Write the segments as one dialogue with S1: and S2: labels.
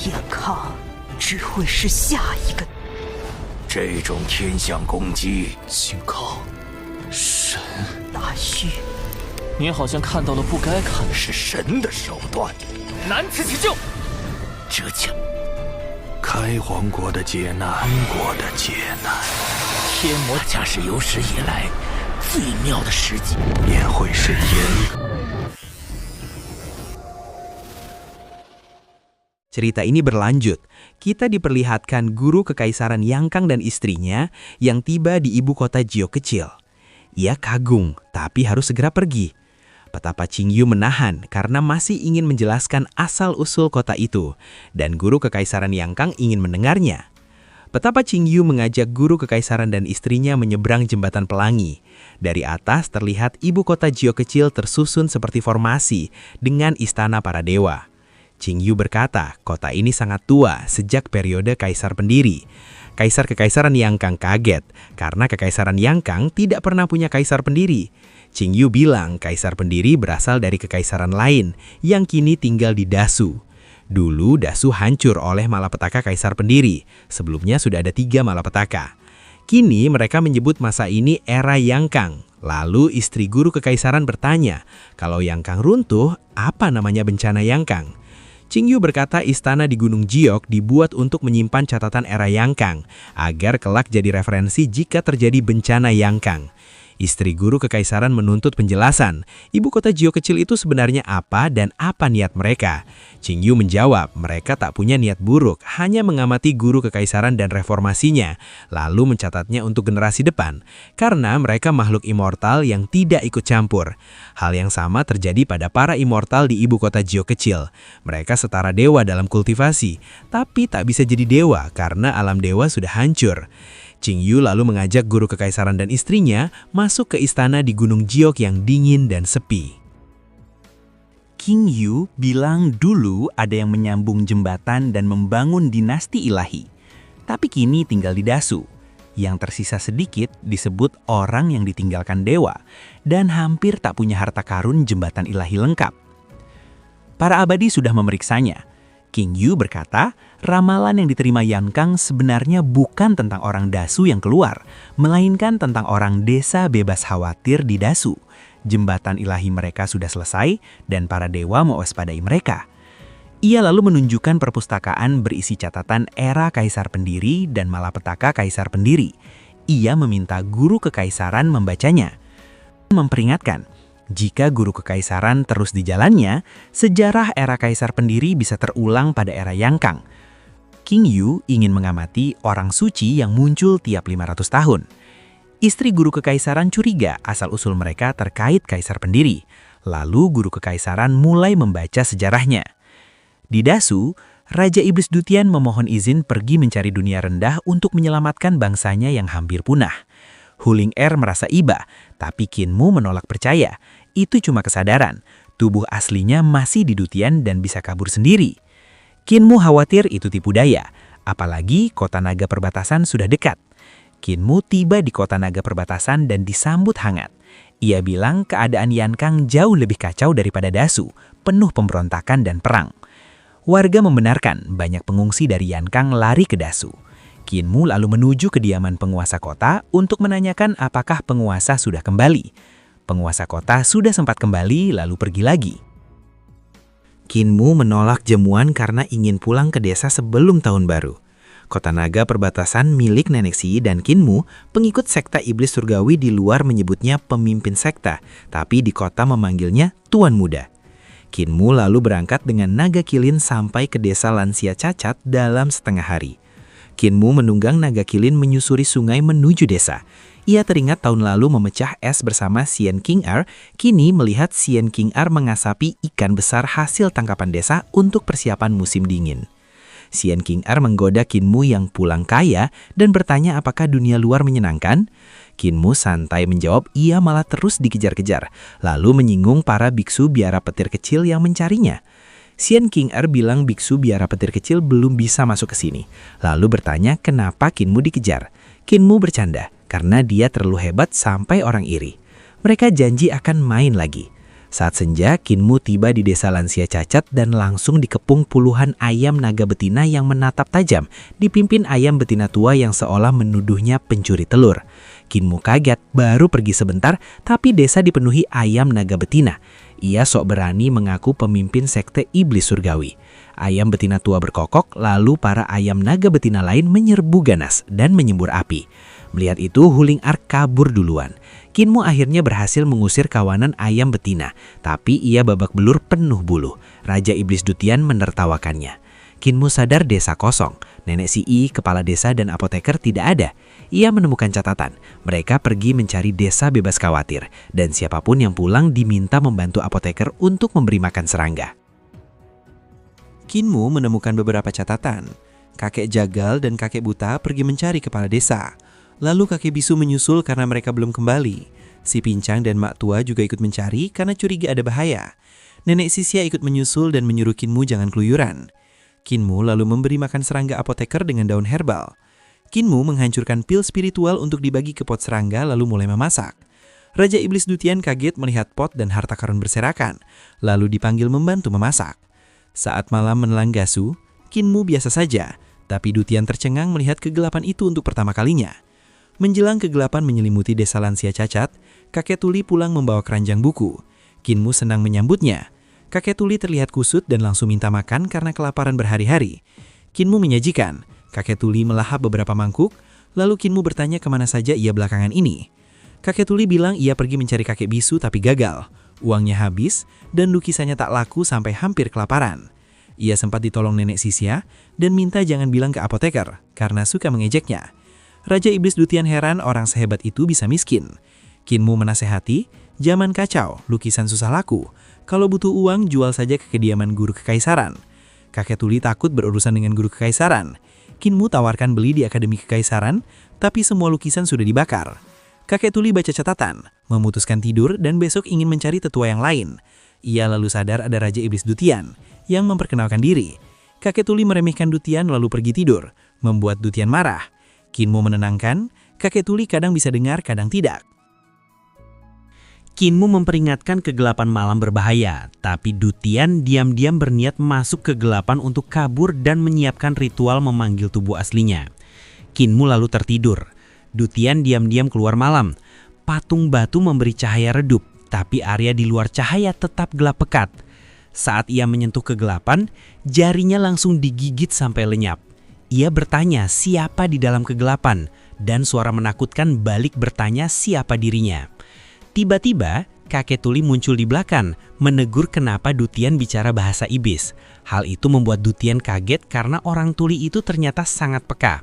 S1: 健康只会是下一个。
S2: 这种天象攻击，
S3: 靖康，神，
S1: 大虚，
S3: 您好像看到了不该看的
S2: 是神的手段。
S3: 难辞其咎。
S2: 这将开皇国的劫难，安国的劫难，
S3: 天魔
S2: 将是有史以来最妙的时机，也会是天。
S4: Cerita ini berlanjut. Kita diperlihatkan guru kekaisaran Yangkang dan istrinya yang tiba di ibu kota Jiao kecil. Ia kagung, tapi harus segera pergi. Petapa Qingyu menahan karena masih ingin menjelaskan asal-usul kota itu, dan guru kekaisaran Yangkang ingin mendengarnya. Petapa Qingyu mengajak guru kekaisaran dan istrinya menyeberang jembatan pelangi. Dari atas terlihat ibu kota Jiao kecil tersusun seperti formasi dengan istana para dewa. Qingyu berkata, kota ini sangat tua sejak periode kaisar pendiri. Kaisar Kekaisaran Yangkang kaget karena Kekaisaran Yangkang tidak pernah punya kaisar pendiri. Qingyu bilang kaisar pendiri berasal dari kekaisaran lain yang kini tinggal di Dasu. Dulu Dasu hancur oleh malapetaka kaisar pendiri. Sebelumnya sudah ada 3 malapetaka. Kini mereka menyebut masa ini era Yangkang. Lalu istri guru kekaisaran bertanya, kalau Yangkang runtuh, apa namanya bencana Yangkang? Qingyu berkata istana di Gunung Jiok dibuat untuk menyimpan catatan era Yangkang, agar kelak jadi referensi jika terjadi bencana Yangkang. Istri guru kekaisaran menuntut penjelasan, ibu kota Jiao kecil itu sebenarnya apa dan apa niat mereka. Qingyu menjawab, mereka tak punya niat buruk, hanya mengamati guru kekaisaran dan reformasinya, lalu mencatatnya untuk generasi depan, karena mereka makhluk immortal yang tidak ikut campur. Hal yang sama terjadi pada para immortal di ibu kota Jiao kecil. Mereka setara dewa dalam kultivasi, tapi tak bisa jadi dewa karena alam dewa sudah hancur. Qingyu lalu mengajak guru kekaisaran dan istrinya masuk ke istana di Gunung Jiok yang dingin dan sepi.
S5: Qingyu bilang dulu ada yang menyambung jembatan dan membangun dinasti ilahi. Tapi kini tinggal di Dasu. Yang tersisa sedikit disebut orang yang ditinggalkan dewa dan hampir tak punya harta karun jembatan ilahi lengkap. Para abadi sudah memeriksanya. Qingyu berkata, ramalan yang diterima Yangkang sebenarnya bukan tentang orang Dasu yang keluar, melainkan tentang orang desa bebas khawatir di Dasu. Jembatan ilahi mereka sudah selesai dan para dewa mewaspadai mereka. Ia lalu menunjukkan perpustakaan berisi catatan era kaisar pendiri dan malapetaka kaisar pendiri. Ia meminta guru kekaisaran membacanya. Memperingatkan, jika guru kekaisaran terus di jalannya, sejarah era kaisar pendiri bisa terulang pada era Yangkang. Qingyu ingin mengamati orang suci yang muncul tiap 500 tahun. Istri guru kekaisaran curiga asal-usul mereka terkait kaisar pendiri. Lalu guru kekaisaran mulai membaca sejarahnya. Di Dasu, Raja Iblis Dutian memohon izin pergi mencari dunia rendah untuk menyelamatkan bangsanya yang hampir punah. Huling Er merasa iba, tapi Qinmu menolak percaya. Itu cuma kesadaran. Tubuh aslinya masih di Dutian dan bisa kabur sendiri. Qinmu khawatir itu tipu daya, apalagi kota naga perbatasan sudah dekat. Qinmu tiba di kota naga perbatasan dan disambut hangat. Ia bilang keadaan Yangkang jauh lebih kacau daripada Dasu, penuh pemberontakan dan perang. Warga membenarkan banyak pengungsi dari Yangkang lari ke Dasu. Qinmu lalu menuju kediaman penguasa kota untuk menanyakan apakah penguasa sudah kembali. Penguasa kota sudah sempat kembali lalu pergi lagi.
S4: Qinmu menolak jamuan karena ingin pulang ke desa sebelum tahun baru. Kota naga perbatasan milik Nenek Si dan Qinmu, pengikut sekta iblis surgawi di luar menyebutnya pemimpin sekta, tapi di kota memanggilnya Tuan Muda. Qinmu lalu berangkat dengan naga kilin sampai ke desa lansia cacat dalam setengah hari. Qinmu menunggang naga kilin menyusuri sungai menuju desa. Ia teringat tahun lalu memecah es bersama Sien King Er, kini melihat Sien King Er mengasapi ikan besar hasil tangkapan desa untuk persiapan musim dingin. Sien King Er menggoda Qinmu yang pulang kaya dan bertanya apakah dunia luar menyenangkan. Qinmu santai menjawab ia malah terus dikejar-kejar, lalu menyinggung para biksu biara petir kecil yang mencarinya. Sien King Er bilang biksu biara petir kecil belum bisa masuk ke sini, lalu bertanya kenapa Qinmu dikejar. Qinmu bercanda, karena dia terlalu hebat sampai orang iri. Mereka janji akan main lagi. Saat senja, Kinmu tiba di desa lansia cacat dan langsung dikepung puluhan ayam naga betina yang menatap tajam, dipimpin ayam betina tua yang seolah menuduhnya pencuri telur. Kinmu kaget, baru pergi sebentar, tapi desa dipenuhi ayam naga betina. Ia sok berani mengaku pemimpin sekte iblis surgawi. Ayam betina tua berkokok, lalu para ayam naga betina lain menyerbu ganas dan menyembur api. Melihat itu, Huling-ar kabur duluan. Kinmu akhirnya berhasil mengusir kawanan ayam betina, tapi ia babak belur penuh bulu. Raja Iblis Dutian menertawakannya. Kinmu sadar desa kosong. Nenek Sii, kepala desa dan apoteker tidak ada. Ia menemukan catatan. Mereka pergi mencari desa bebas khawatir, dan siapapun yang pulang diminta membantu apoteker untuk memberi makan serangga. Kinmu menemukan beberapa catatan. Kakek jagal dan kakek buta pergi mencari kepala desa. Lalu kakek bisu menyusul karena mereka belum kembali. Si pincang dan mak tua juga ikut mencari karena curiga ada bahaya. Nenek Sisia ikut menyusul dan menyuruh Kinmu jangan keluyuran. Kinmu lalu memberi makan serangga apoteker dengan daun herbal. Kinmu menghancurkan pil spiritual untuk dibagi ke pot serangga lalu mulai memasak. Raja Iblis Dutian kaget melihat pot dan harta karun berserakan, lalu dipanggil membantu memasak. Saat malam menelang gasu, Kinmu biasa saja, tapi Dutian tercengang melihat kegelapan itu untuk pertama kalinya. Menjelang kegelapan menyelimuti desa lansia cacat, kakek tuli pulang membawa keranjang buku. Kinmu senang menyambutnya. Kakek tuli terlihat kusut dan langsung minta makan karena kelaparan berhari-hari. Kinmu menyajikan. Kakek tuli melahap beberapa mangkuk, lalu Kinmu bertanya kemana saja ia belakangan ini. Kakek tuli bilang ia pergi mencari kakek bisu tapi gagal. Uangnya habis dan lukisannya tak laku sampai hampir kelaparan. Ia sempat ditolong nenek Sisia dan minta jangan bilang ke apoteker karena suka mengejeknya. Raja Iblis Dutian heran orang sehebat itu bisa miskin. Kinmu menasehati, zaman kacau, lukisan susah laku. Kalau butuh uang, jual saja ke kediaman guru kekaisaran. Kakek tuli takut berurusan dengan guru kekaisaran. Kinmu tawarkan beli di akademi kekaisaran, tapi semua lukisan sudah dibakar. Kakek tuli baca catatan, memutuskan tidur dan besok ingin mencari tetua yang lain. Ia lalu sadar ada Raja Iblis Dutian yang memperkenalkan diri. Kakek tuli meremehkan Dutian lalu pergi tidur, membuat Dutian marah. Kinmu menenangkan, kakek tuli kadang bisa dengar, kadang tidak. Kinmu memperingatkan kegelapan malam berbahaya, tapi Dutian diam-diam berniat masuk kegelapan untuk kabur dan menyiapkan ritual memanggil tubuh aslinya. Kinmu lalu tertidur. Dutian diam-diam keluar malam. Patung batu memberi cahaya redup, tapi area di luar cahaya tetap gelap pekat. Saat ia menyentuh kegelapan, jarinya langsung digigit sampai lenyap. Ia bertanya siapa di dalam kegelapan, dan suara menakutkan balik bertanya siapa dirinya. Tiba-tiba, kakek tuli muncul di belakang, menegur kenapa Dutian bicara bahasa iblis. Hal itu membuat Dutian kaget karena orang tuli itu ternyata sangat peka.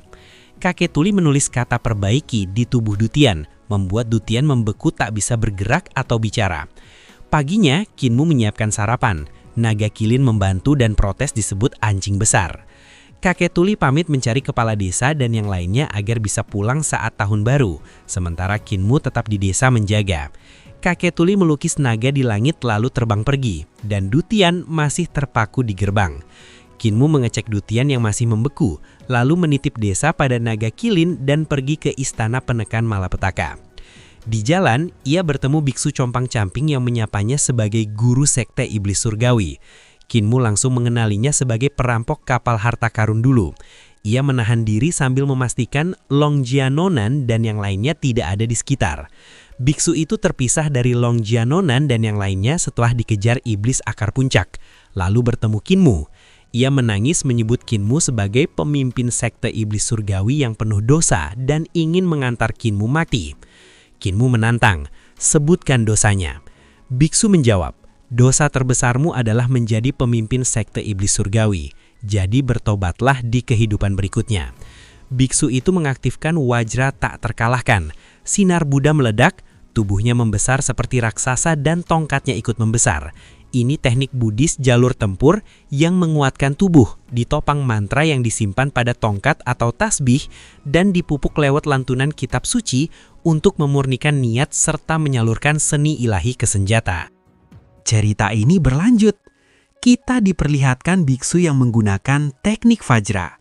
S4: Kakek tuli menulis kata perbaiki di tubuh Dutian, membuat Dutian membeku tak bisa bergerak atau bicara. Paginya, Kinmu menyiapkan sarapan. Naga Kilin membantu dan protes disebut anjing besar. Kakek tuli pamit mencari kepala desa dan yang lainnya agar bisa pulang saat tahun baru, sementara Kinmu tetap di desa menjaga. Kakek tuli melukis naga di langit lalu terbang pergi, dan Dutian masih terpaku di gerbang. Kinmu mengecek Dutian yang masih membeku, lalu menitip desa pada Naga Kilin dan pergi ke istana penekan malapetaka. Di jalan, ia bertemu biksu compang-camping yang menyapanya sebagai guru sekte iblis surgawi. Kinmu langsung mengenalinya sebagai perampok kapal harta karun dulu. Ia menahan diri sambil memastikan Longjianonan dan yang lainnya tidak ada di sekitar. Biksu itu terpisah dari Longjianonan dan yang lainnya setelah dikejar iblis akar puncak, lalu bertemu Kinmu. Ia menangis menyebut Kinmu sebagai pemimpin sekte iblis surgawi yang penuh dosa dan ingin mengantar Kinmu mati. Kinmu menantang, sebutkan dosanya. Biksu menjawab, dosa terbesarmu adalah menjadi pemimpin sekte iblis surgawi, jadi bertobatlah di kehidupan berikutnya. Biksu itu mengaktifkan wajra tak terkalahkan. Sinar Buddha meledak, tubuhnya membesar seperti raksasa dan tongkatnya ikut membesar. Ini teknik Buddhis jalur tempur yang menguatkan tubuh, ditopang mantra yang disimpan pada tongkat atau tasbih dan dipupuk lewat lantunan kitab suci untuk memurnikan niat serta menyalurkan seni ilahi ke senjata. Cerita ini berlanjut. Kita diperlihatkan biksu yang menggunakan teknik Vajra.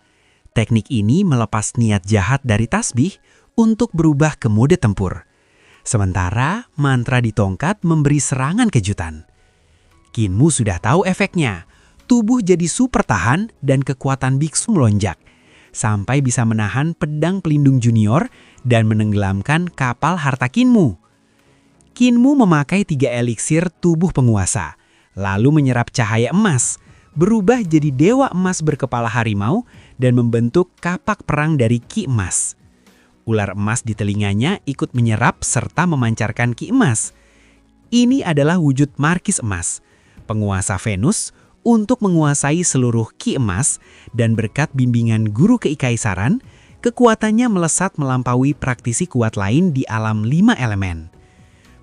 S4: Teknik ini melepas niat jahat dari tasbih untuk berubah ke mode tempur. Sementara mantra di tongkat memberi serangan kejutan.
S5: Kinmu sudah tahu efeknya. Tubuh jadi super tahan dan kekuatan biksu melonjak. Sampai bisa menahan pedang pelindung junior dan menenggelamkan kapal harta Kinmu. Kinmu memakai 3 eliksir tubuh penguasa, lalu menyerap cahaya emas, berubah jadi dewa emas berkepala harimau dan membentuk kapak perang dari ki emas. Ular emas di telinganya ikut menyerap serta memancarkan ki emas. Ini adalah wujud markis emas, penguasa Venus untuk menguasai seluruh ki emas, dan berkat bimbingan guru keikaisaran, kekuatannya melesat melampaui praktisi kuat lain di alam 5 elemen.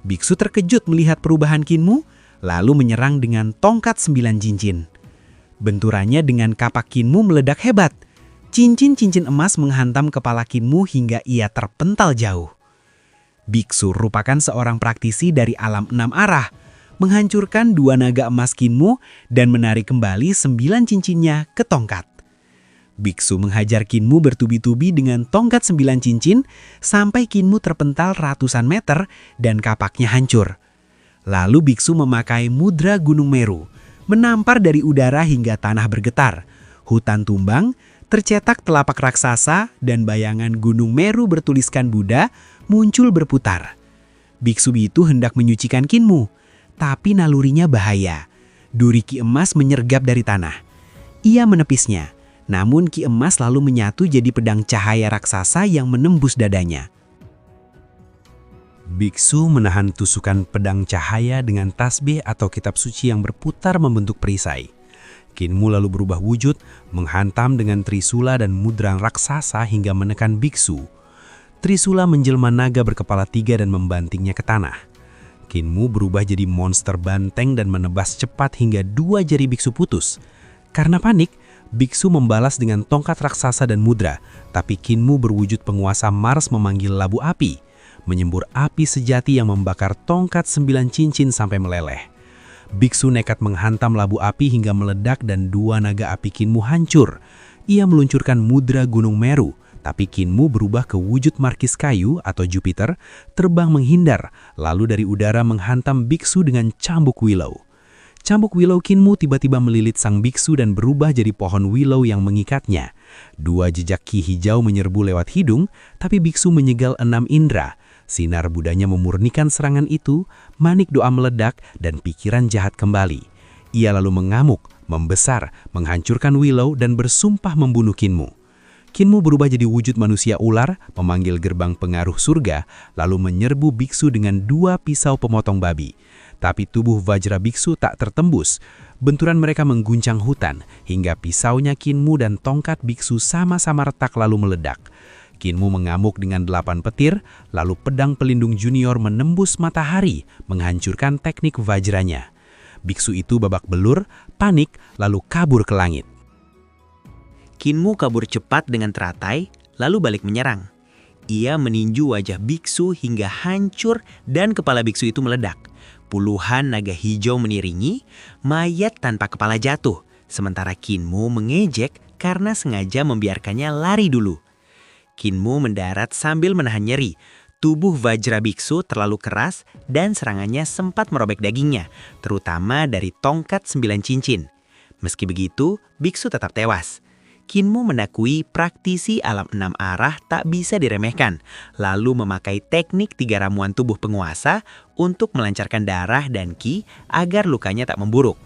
S5: Biksu terkejut melihat perubahan Kinmu, lalu menyerang dengan tongkat 9 cincin. Benturannya dengan kapak Kinmu meledak hebat. Cincin-cincin emas menghantam kepala Kinmu hingga ia terpental jauh. Biksu merupakan seorang praktisi dari alam 6 arah, menghancurkan 2 naga emas Kinmu dan menarik kembali 9 cincinnya ke tongkat. Biksu menghajar Kinmu bertubi-tubi dengan tongkat 9 cincin sampai Kinmu terpental ratusan meter dan kapaknya hancur. Lalu biksu memakai mudra Gunung Meru, menampar dari udara hingga tanah bergetar. Hutan tumbang, tercetak telapak raksasa, dan bayangan Gunung Meru bertuliskan Buddha muncul berputar. Biksu itu hendak menyucikan Kinmu, tapi nalurinya bahaya. Duri ki emas menyergap dari tanah. Ia menepisnya, namun ki emas lalu menyatu jadi pedang cahaya raksasa yang menembus dadanya. Biksu menahan tusukan pedang cahaya dengan tasbih atau kitab suci yang berputar membentuk perisai. Kinmu lalu berubah wujud, menghantam dengan trisula dan mudra raksasa hingga menekan biksu. Trisula menjelma naga berkepala 3 dan membantingnya ke tanah. Kinmu berubah jadi monster banteng dan menebas cepat hingga 2 jari biksu putus. Karena panik, biksu membalas dengan tongkat raksasa dan mudra, tapi Kinmu berwujud penguasa Mars memanggil labu api, menyembur api sejati yang membakar tongkat 9 cincin sampai meleleh. Biksu nekat menghantam labu api hingga meledak dan 2 naga api Kinmu hancur. Ia meluncurkan mudra Gunung Meru, tapi Kinmu berubah ke wujud markis kayu atau Jupiter, terbang menghindar, lalu dari udara menghantam biksu dengan cambuk willow. Cambuk willow Kinmu tiba-tiba melilit sang biksu dan berubah jadi pohon willow yang mengikatnya. 2 jejak ki hijau menyerbu lewat hidung, tapi biksu menyegal 6 indera. Sinar Budanya memurnikan serangan itu, manik doa meledak, dan pikiran jahat kembali. Ia lalu mengamuk, membesar, menghancurkan willow dan bersumpah membunuh Kinmu. Kinmu berubah jadi wujud manusia ular, memanggil gerbang pengaruh surga, lalu menyerbu biksu dengan 2 pisau pemotong babi. Tapi tubuh Vajra biksu tak tertembus. Benturan mereka mengguncang hutan, hingga pisaunya Kinmu dan tongkat biksu sama-sama retak lalu meledak. Kinmu mengamuk dengan 8 petir, lalu pedang pelindung junior menembus matahari, menghancurkan teknik Vajranya. Biksu itu babak belur, panik, lalu kabur ke langit. Kinmu kabur cepat dengan teratai, lalu balik menyerang. Ia meninju wajah biksu hingga hancur dan kepala biksu itu meledak. Puluhan naga hijau meniringi, mayat tanpa kepala jatuh, sementara Kinmu mengejek karena sengaja membiarkannya lari dulu. Kinmu mendarat sambil menahan nyeri. Tubuh Vajra biksu terlalu keras dan serangannya sempat merobek dagingnya, terutama dari tongkat 9 cincin. Meski begitu, biksu tetap tewas. Kinmu mendakui praktisi alam 6 arah tak bisa diremehkan, lalu memakai teknik 3 ramuan tubuh penguasa untuk melancarkan darah dan ki agar lukanya tak memburuk.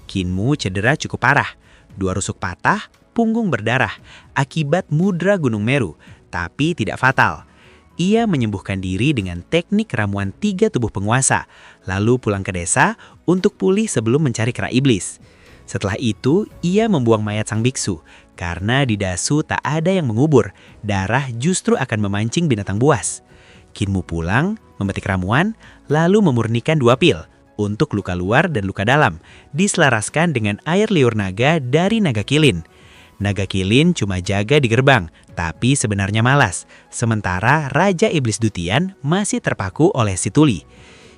S5: Kinmu cedera cukup parah, 2 rusuk patah, punggung berdarah, akibat mudra Gunung Meru, tapi tidak fatal. Ia menyembuhkan diri dengan teknik ramuan 3 tubuh penguasa, lalu pulang ke desa untuk pulih sebelum mencari kera iblis. Setelah itu, ia membuang mayat sang biksu, karena di dasu tak ada yang mengubur, darah justru akan memancing binatang buas. Kinmu pulang, memetik ramuan, lalu memurnikan 2 pil, untuk luka luar dan luka dalam, diselaraskan dengan air liur naga dari naga kilin. Naga kilin cuma jaga di gerbang, tapi sebenarnya malas, sementara Raja Iblis Dutian masih terpaku oleh si Tuli.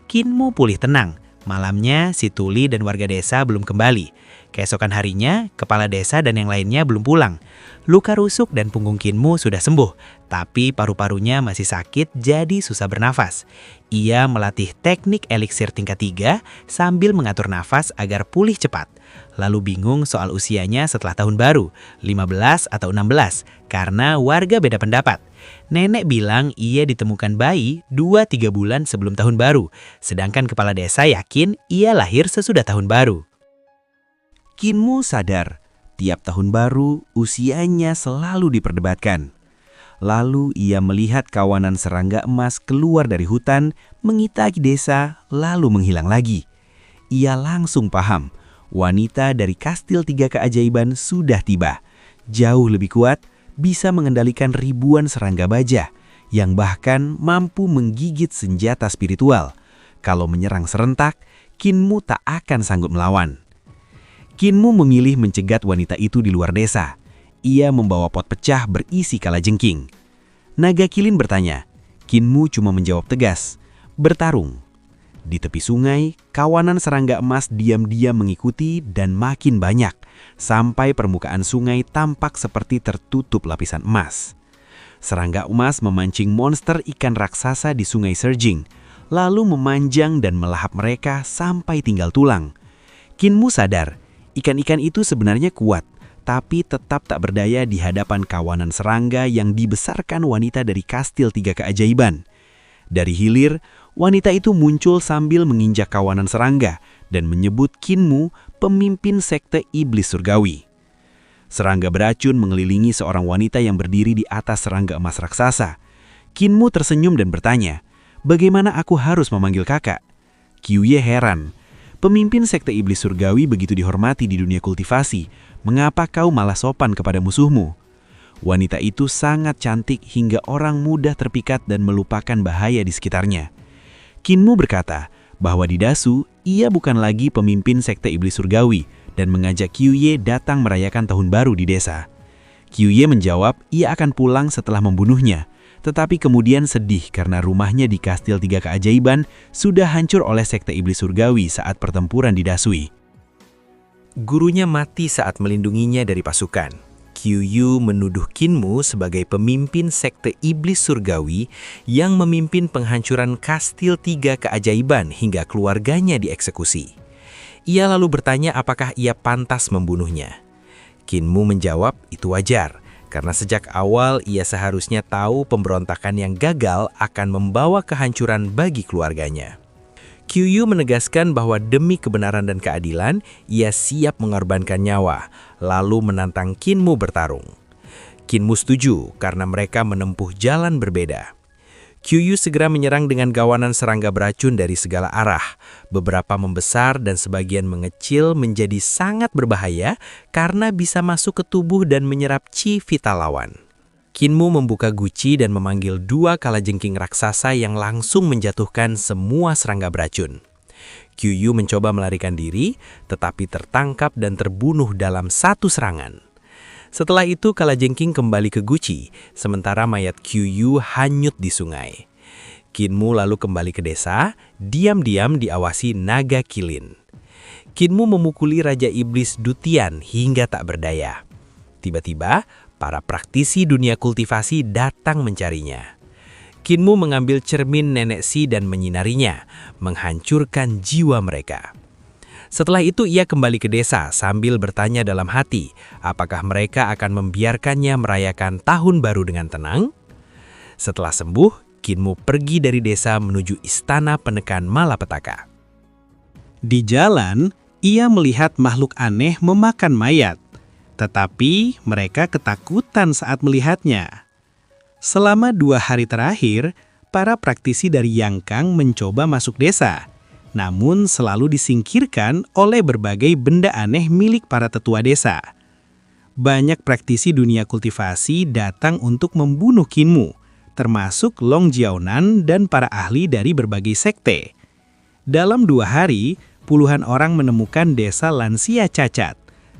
S5: Kinmu pulih tenang. Malamnya, si Tuli dan warga desa belum kembali. Keesokan harinya, kepala desa dan yang lainnya belum pulang. Luka rusuk dan punggung Kinmu sudah sembuh, tapi paru-parunya masih sakit jadi susah bernafas. Ia melatih teknik eliksir tingkat 3 sambil mengatur nafas agar pulih cepat. Lalu bingung soal usianya setelah tahun baru, 15 atau 16, karena warga beda pendapat. Nenek bilang ia ditemukan bayi 2-3 bulan sebelum tahun baru, sedangkan kepala desa yakin ia lahir sesudah tahun baru. Kinmu sadar, tiap tahun baru usianya selalu diperdebatkan. Lalu ia melihat kawanan serangga emas keluar dari hutan, mengitari desa, lalu menghilang lagi. Ia langsung paham, wanita dari Kastil 3 Keajaiban sudah tiba. Jauh lebih kuat, bisa mengendalikan ribuan serangga baja, yang bahkan mampu menggigit senjata spiritual. Kalau menyerang serentak, Kinmu tak akan sanggup melawan. Kinmu memilih mencegat wanita itu di luar desa. Ia membawa pot pecah berisi kalajengking. Naga Kilin bertanya. Kinmu cuma menjawab tegas, bertarung. Di tepi sungai, kawanan serangga emas diam-diam mengikuti dan makin banyak, sampai permukaan sungai tampak seperti tertutup lapisan emas. Serangga emas memancing monster ikan raksasa di sungai Surging, lalu memanjang dan melahap mereka sampai tinggal tulang. Kinmu sadar, ikan-ikan itu sebenarnya kuat, tapi tetap tak berdaya di hadapan kawanan serangga yang dibesarkan wanita dari Kastil 3 Keajaiban. Dari hilir, wanita itu muncul sambil menginjak kawanan serangga dan menyebut Kinmu pemimpin sekte iblis surgawi. Serangga beracun mengelilingi seorang wanita yang berdiri di atas serangga emas raksasa. Kinmu tersenyum dan bertanya, "Bagaimana aku harus memanggil kakak?" Kyuye heran. Pemimpin sekte iblis surgawi begitu dihormati di dunia kultivasi. Mengapa kau malah sopan kepada musuhmu? Wanita itu sangat cantik hingga orang mudah terpikat dan melupakan bahaya di sekitarnya. Kinmu berkata bahwa di Dasu, ia bukan lagi pemimpin sekte iblis surgawi dan mengajak Kyuye datang merayakan tahun baru di desa. Kyuye menjawab ia akan pulang setelah membunuhnya, tetapi kemudian sedih karena rumahnya di Kastil 3 Keajaiban sudah hancur oleh sekte iblis surgawi saat pertempuran di Dasui. Gurunya mati saat melindunginya dari pasukan. Kyuyu menuduh Kinmu sebagai pemimpin sekte iblis surgawi yang memimpin penghancuran Kastil 3 Keajaiban hingga keluarganya dieksekusi. Ia lalu bertanya apakah ia pantas membunuhnya. Kinmu menjawab itu wajar, karena sejak awal ia seharusnya tahu pemberontakan yang gagal akan membawa kehancuran bagi keluarganya. Kyuyu menegaskan bahwa demi kebenaran dan keadilan, ia siap mengorbankan nyawa, lalu menantang Kinmu bertarung. Kinmu setuju karena mereka menempuh jalan berbeda. Kyuyu segera menyerang dengan gawanan serangga beracun dari segala arah. Beberapa membesar dan sebagian mengecil menjadi sangat berbahaya karena bisa masuk ke tubuh dan menyerap chi vital lawan. Kinmu membuka guci dan memanggil 2 kalajengking raksasa yang langsung menjatuhkan semua serangga beracun. Kyuyu mencoba melarikan diri, tetapi tertangkap dan terbunuh dalam satu serangan. Setelah itu kalajengking kembali ke guci, sementara mayat Kyuyu hanyut di sungai. Kinmu lalu kembali ke desa, diam-diam diawasi Naga Kilin. Kinmu memukuli Raja Iblis Dutian hingga tak berdaya. Tiba-tiba, para praktisi dunia kultivasi datang mencarinya. Kinmu mengambil cermin nenek Si dan menyinarinya, menghancurkan jiwa mereka. Setelah itu ia kembali ke desa sambil bertanya dalam hati, apakah mereka akan membiarkannya merayakan tahun baru dengan tenang? Setelah sembuh, Kinmu pergi dari desa menuju istana penekan malapetaka.
S4: Di jalan, ia melihat makhluk aneh memakan mayat. Tetapi mereka ketakutan saat melihatnya. Selama 2 hari terakhir, para praktisi dari Yangkang mencoba masuk desa, namun selalu disingkirkan oleh berbagai benda aneh milik para tetua desa. Banyak praktisi dunia kultivasi datang untuk membunuh Kinmu, termasuk Long Jiaonan dan para ahli dari berbagai sekte. Dalam 2 hari, puluhan orang menemukan desa lansia cacat.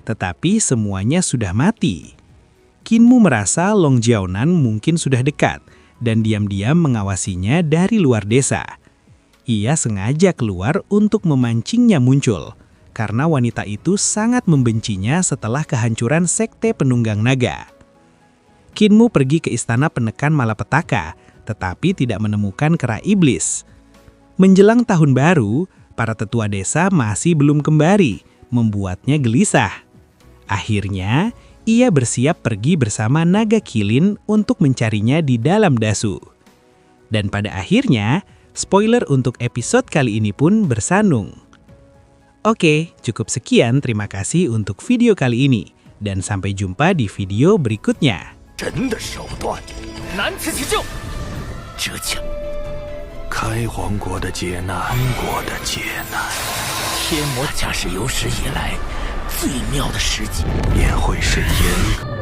S4: Tetapi semuanya sudah mati. Kinmu merasa Long Jiaonan mungkin sudah dekat dan diam-diam mengawasinya dari luar desa. Ia sengaja keluar untuk memancingnya muncul, karena wanita itu sangat membencinya setelah kehancuran sekte penunggang naga. Kinmu pergi ke istana penekan malapetaka, tetapi tidak menemukan kera iblis. Menjelang tahun baru, para tetua desa masih belum kembali, membuatnya gelisah. Akhirnya, ia bersiap pergi bersama naga Kilin untuk mencarinya di dalam dasu. Dan pada akhirnya, spoiler untuk episode kali ini pun bersanung. Oke, cukup sekian, terima kasih untuk video kali ini. Dan sampai jumpa di video berikutnya.
S2: 人的手段，
S3: 难辞其咎。
S2: 这将开皇国的劫难，安国的劫难，
S3: 天魔
S2: 将是有史以来最妙的时机，也会是炎。